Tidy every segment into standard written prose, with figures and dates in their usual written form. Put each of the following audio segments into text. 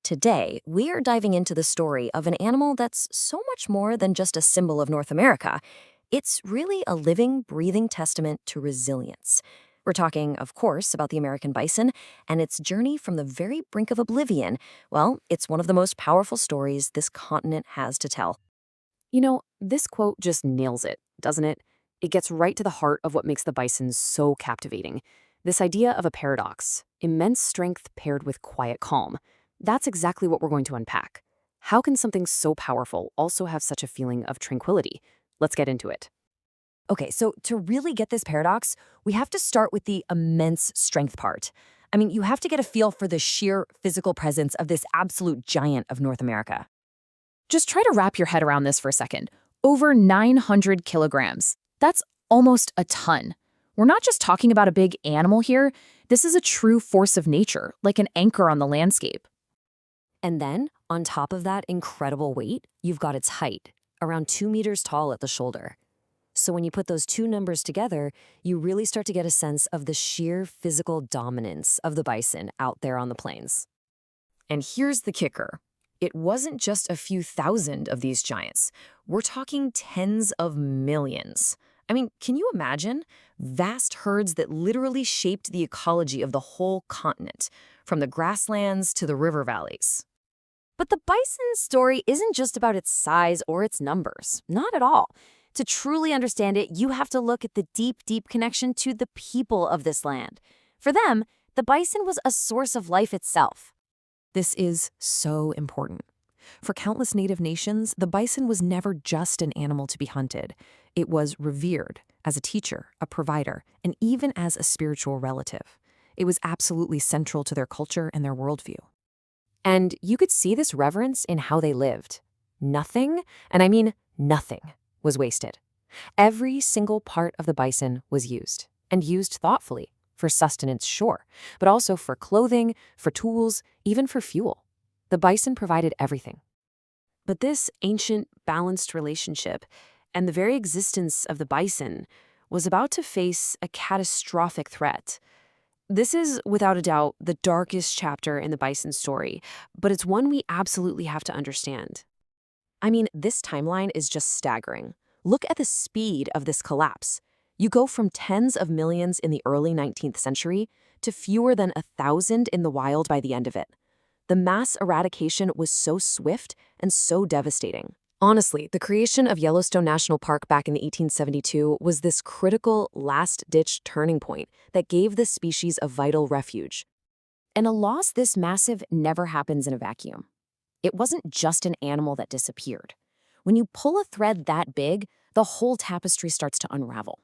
Today, we are diving into the story of an animal that's so much more than just a symbol of North America. It's really a living, breathing testament to resilience. We're talking, of course, about the American bison and its journey from the very brink of oblivion. Well, it's one of the most powerful stories this continent has to tell. This quote just nails it, doesn't it? It gets right to the heart of what makes the bison so captivating. This idea of a paradox, immense strength paired with quiet calm. That's exactly what we're going to unpack. How can something so powerful also have such a feeling of tranquility? Let's get into it. Okay, so to really get this paradox, we have to start with the immense strength part. I mean, you have to get a feel for the sheer physical presence of this absolute giant of North America. Just try to wrap your head around this for a second. Over 900 kilograms. That's almost a ton. We're not just talking about a big animal here. This is a true force of nature, like an anchor on the landscape. And then, on top of that incredible weight, you've got its height, around 2 meters tall at the shoulder. So when you put those two numbers together, you really start to get a sense of the sheer physical dominance of the bison out there on the plains. And here's the kicker. It wasn't just a few thousand of these giants. We're talking tens of millions. I mean, can you imagine? Vast herds that literally shaped the ecology of the whole continent, from the grasslands to the river valleys. But the bison's story isn't just about its size or its numbers. Not at all. To truly understand it, you have to look at the deep, deep connection to the people of this land. For them, the bison was a source of life itself. This is so important. For countless native nations, the bison was never just an animal to be hunted. It was revered as a teacher, a provider, and even as a spiritual relative. It was absolutely central to their culture and their worldview. And you could see this reverence in how they lived. Nothing, and I mean nothing, was wasted. Every single part of the bison was used, and used thoughtfully. For sustenance, sure, but also for clothing, for tools, even for fuel. The bison provided everything. But this ancient, balanced relationship and the very existence of the bison was about to face a catastrophic threat. This is, without a doubt, the darkest chapter in the bison story, but it's one we absolutely have to understand. I mean, this timeline is just staggering. Look at the speed of this collapse. You go from tens of millions in the early 19th century to fewer than 1,000 in the wild by the end of it. The mass eradication was so swift and so devastating. Honestly, the creation of Yellowstone National Park back in 1872 was this critical, last-ditch turning point that gave the species a vital refuge. And a loss this massive never happens in a vacuum. It wasn't just an animal that disappeared. When you pull a thread that big, the whole tapestry starts to unravel.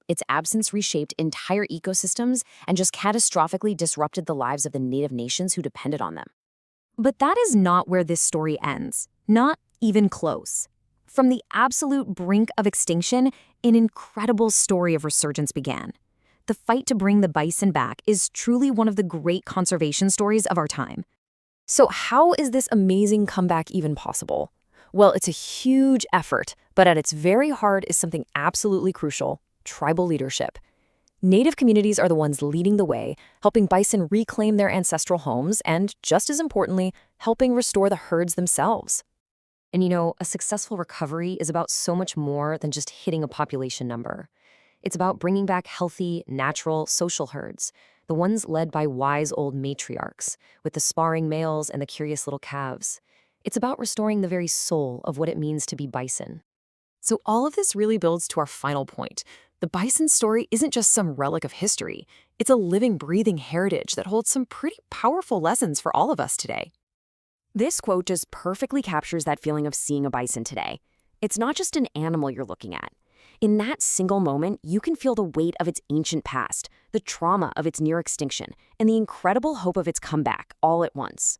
Its absence reshaped entire ecosystems and just catastrophically disrupted the lives of the native nations who depended on them. But that is not where this story ends. Not even close. From the absolute brink of extinction, an incredible story of resurgence began. The fight to bring the bison back is truly one of the great conservation stories of our time. So how is this amazing comeback even possible? Well, it's a huge effort, but at its very heart is something absolutely crucial: tribal leadership. Native communities are the ones leading the way, helping bison reclaim their ancestral homes and, just as importantly, helping restore the herds themselves. And a successful recovery is about so much more than just hitting a population number. It's about bringing back healthy, natural, social herds, the ones led by wise old matriarchs, with the sparring males and the curious little calves. It's about restoring the very soul of what it means to be bison. So all of this really builds to our final point. The bison story isn't just some relic of history. It's a living, breathing heritage that holds some pretty powerful lessons for all of us today. This quote just perfectly captures that feeling of seeing a bison today. It's not just an animal you're looking at. In that single moment, you can feel the weight of its ancient past, the trauma of its near extinction, and the incredible hope of its comeback all at once.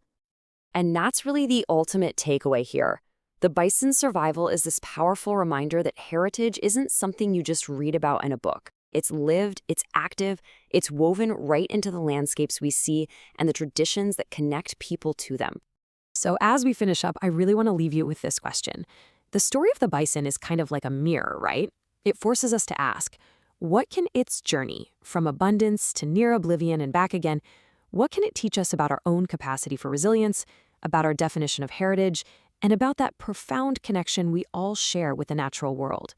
And that's really the ultimate takeaway here. The bison's survival is this powerful reminder that heritage isn't something you just read about in a book. It's lived, it's active, it's woven right into the landscapes we see and the traditions that connect people to them. So as we finish up, I really want to leave you with this question. The story of the bison is kind of like a mirror, right? It forces us to ask, what can its journey, from abundance to near oblivion and back again, what can it teach us about our own capacity for resilience, about our definition of heritage, and about that profound connection we all share with the natural world.